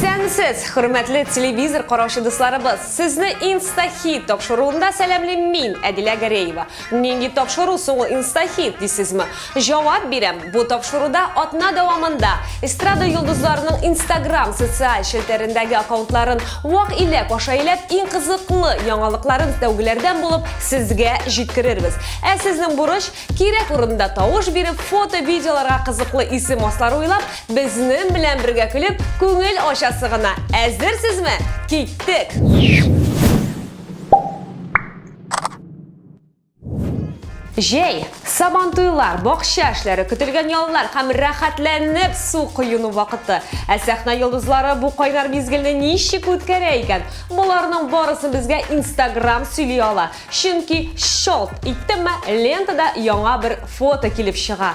Esensiz, hürmetli televizor qaraşı dostlarımız. Sizni Instahit topşuruğunda selamlayım min Adila Gareyeva. Nengi topşurusu o Instahit deysizmi? Cevap berem. Bu topşuruda atna davamında estrada yıldızlarının Instagram sosyal şilterindeki akauntların vaq ile qoşaylab en qiziqli yangilikların tavgilerden bulup sizge jetkiririz. Sizning buruş kerak o'rinda tovuş berib foto videolarga qiziqli isim oslar o'ylab bizning bilan birga kulib ko'ngil oshassig'ina. Hazırsizmi? Ketdik. Jey, sabantuylar, bog'cha ishlari, kutilgan yollar ham rohatlanib suv quyunu vaqti. Sahna yulduzlari bu qaynar mezgilni nechik o'tkazar ekan? Bularning barisi bizga Instagram suyliyola. Chunki shot ittima lentada yangi bir foto kelib chiqa.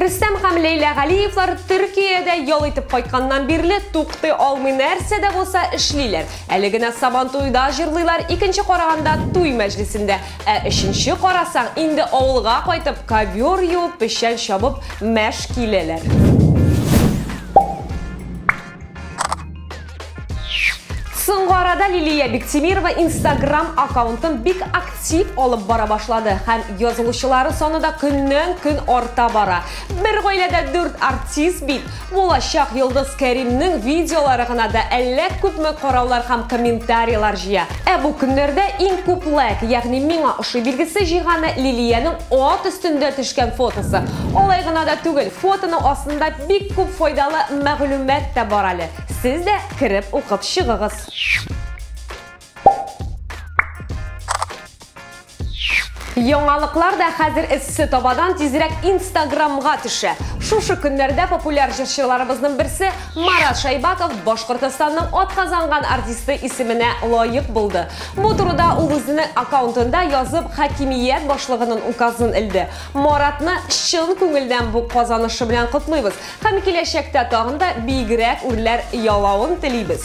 Rustam ham Leyla G'aliyevlar Turkiyada yo'l etib qaytgandan beri to'xtay olmay narsada bo'lsa ishlaylar. Aligina sabantuyda jirlilar ikkinchi qaraganda to'y majlisida. Uchinchi qarasang endi ovulga qaytib kovyor yuvib, pishan shobib mashq qilalar. So'ng'orada Liliya Bektemirova Instagram akkauntini bek aktiv olib bora boshladi. Ham yozuvchilari sonida kundan-kun orta bora. Bir oilada 4 artist bit. Bo'lajak yulduz Karimning videolariga da allak ko'pmi qarovlar ham kommentariyalar jiya. Bu kunlarda eng ko'p like, ya'ni menga o'sha belgisi jig'ani Liliyaning ot ustida tushgan fotosi. Olaygina da tugul, fotoning ostida bek ko'p foydali ma'lumot da bor ali. Siz de kirib o'qib chiqig'iz. Yangiliklar da hozir issi tobadan tezroq Instagramga tusha. Shu kunlarda populyar juristlarimizning birisi Marat Shaybakov Boshqirdistonning ot qozongan artisti ismini loyiq bo'ldi. Bu turida u o'zining akkauntida yozib hokimiyat boshlig'ining ukazini ildi. Maratni chin ko'ngildan bu qozonishi bilan qutlaymiz. Ham kelajakda tog'inda biyigrak urlar yolovin tilaymiz.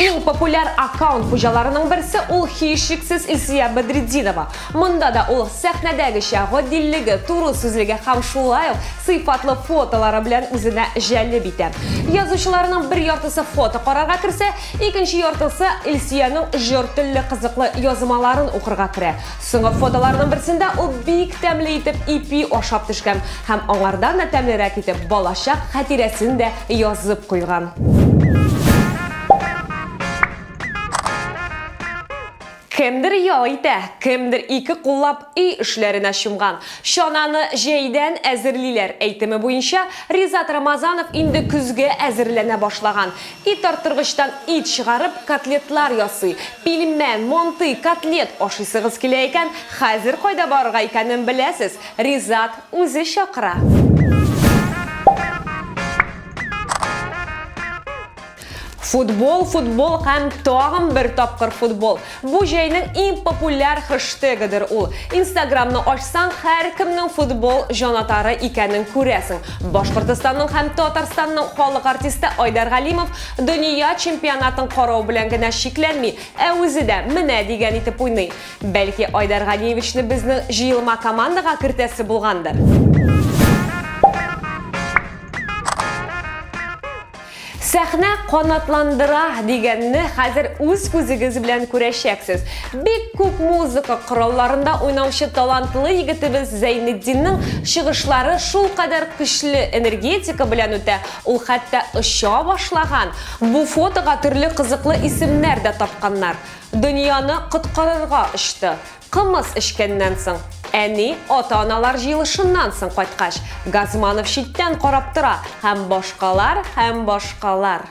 Eng populyar akkaunt xo'jalarining birisi ul heshiksiz Ilsiya Badriddinova. Bunda da ul sahnadagi shahodilligi, turu so'zligi ham shulayib sifatli fotolari bilan o'zini jalb etadi. Yozuvchilarning bir yortisi foto qarorga kirsa, ikkinchi yortisi Ilsiyaning jortilli qiziqli yozmalarini o'qirga kiradi. So'nggi fotolarning birisida u bek tamli etib ipi oshab tushgan, ham onlardan da tamliroq etib bolashaq xotirasini da yozib qo'ygan. Kimdir yo'yda, kimdir iki qo'llab ishlarini shumgan. Shonani jeydan azirlilar aytimi bo'yicha Rizat Ramazanov endi kuzga azirlana boshlagan. It ortirg'ichdan it chiqarib kotletlar yosi. Pilman, monti, kotlet oshisiz kelayotgan, hozir qo'yda borga ekanini bilasiz. Rizat o'zi shoqira. Futbol ham tog'im bir topqir futbol. Bu joyning eng populyar hashtagidir u. Instagramni ochsang, har kimning futbol jonatari ekanini ko'rasan. Boshqirdistonning ham Tataristonning xalq artisti Oydar G'alimov dunyo chempionatining qarov bilangina sheklanmay, o'zida mina degan etib o'ynay. Balki Oydar G'aliyevichni bizning jilma komandaga kiritasi bo'lgandir. Sahna qanotlandira deganni hozir o'z ko'zingiz bilan ko'rashaksiz. Bek ko'p muzika qurollarida o'ynavchi talantli yigitimiz Zayniddinning chiqishlari shu qadar kuchli energetika bilan o'ta, u hatto isha boshlagan. Bu fotoga turli qiziqli ismlar da topganlar. Dunyoni qutqararga ishdi. Qimiz ishgandan so'ng Әни ota-onalar jiyilishundan so'ng qaytqach, Gazmanov shitdan qarab tura, ham boshqalar.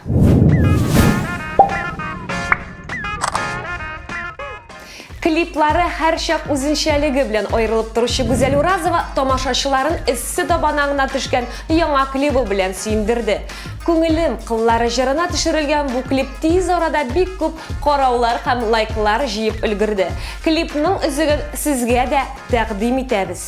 Kliplari har shaq o'zinchaligi bilan ayrilib turuvchi Go'zal Urazova tomoshachilarning issi tobanag'ina tushgan yangi klipi bilan suyundirdi. Ko'nglim qillari jirina tushirilgan bu klip tez orada bek ko'p qarovlar ham layklar jiyib ulgurdi. Klipning o'zini sizga da taqdim etamiz.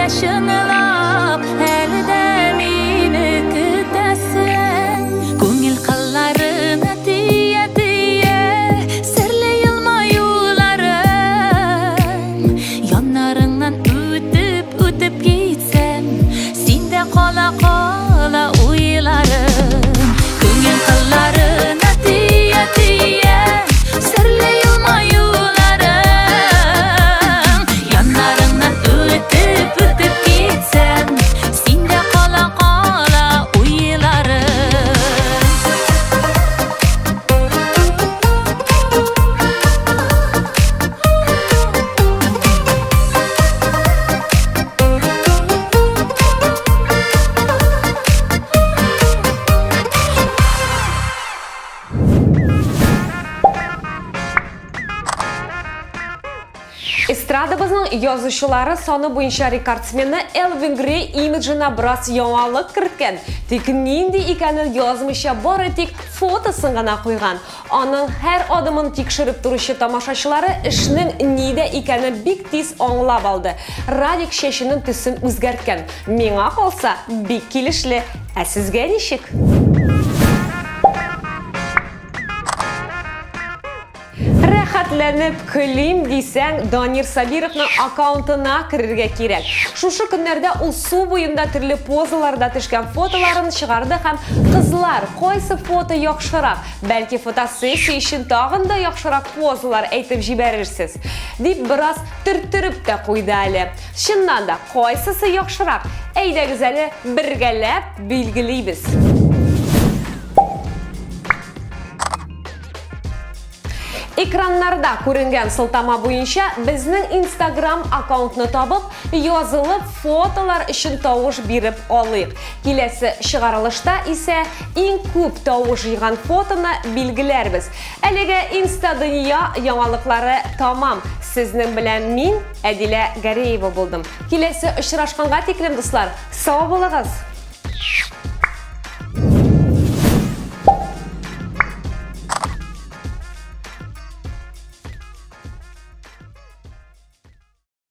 yaşınlap elde meni kütesin Көңіл қалларына тие-тие Сірлі yılmayuların Yanlarından ötüp gitsen Sinde qala uylarım Көңіл қалларына тие-тие Sirli yılmayuların Yanlarından ötüp gitsen Sinde qala uylarım Estradabızның yazışçıları sonu boyunca rekordsmeni Elvin Grey imijine biraz yangilik kiritgan. Тик нинди икәнен язмыйча бары тик фотосын гына куйган. Аның һәр адымын тикшереп торучы тамашачылары эшнең нидә икәнен бик тиз аңлап алды. Радик шешенең төсен үзгәрткән. Миңа калса бик килешле. Ә сезгә ничек? Рәхәтләнеп көлим дисәң, Данир Сабировның аккаунтына кирергә кирәк. Шушы көннәрдә ул су буенда төрле позаларда төшкән фотоларын чыгарды һәм кызлар, кайсы фото яхшырак, бәлки фотосессия өчен тагын да яхшырак позалар әйтеп җибәрерсез, дип бераз төрттереп тә куйды әле. Чыннан да, кайсысы яхшырак? Әйдәгез әле бергәләп билгелибез. Экраннарда күренгән сылтама буенча безнең Instagram аккаунтны табып, язылып фотолар өчен тавыш биреп алыйк. Киләсе чыгарылышта исә иң күп тавыш җыйган фотоны билгеләрбез. Әлегә Инстадөнья яңалыклары тамам. Сезнең белән мин Әдилә Гәреева булдым. Киләсе очрашканга тиклем дуслар, сау булыгыз.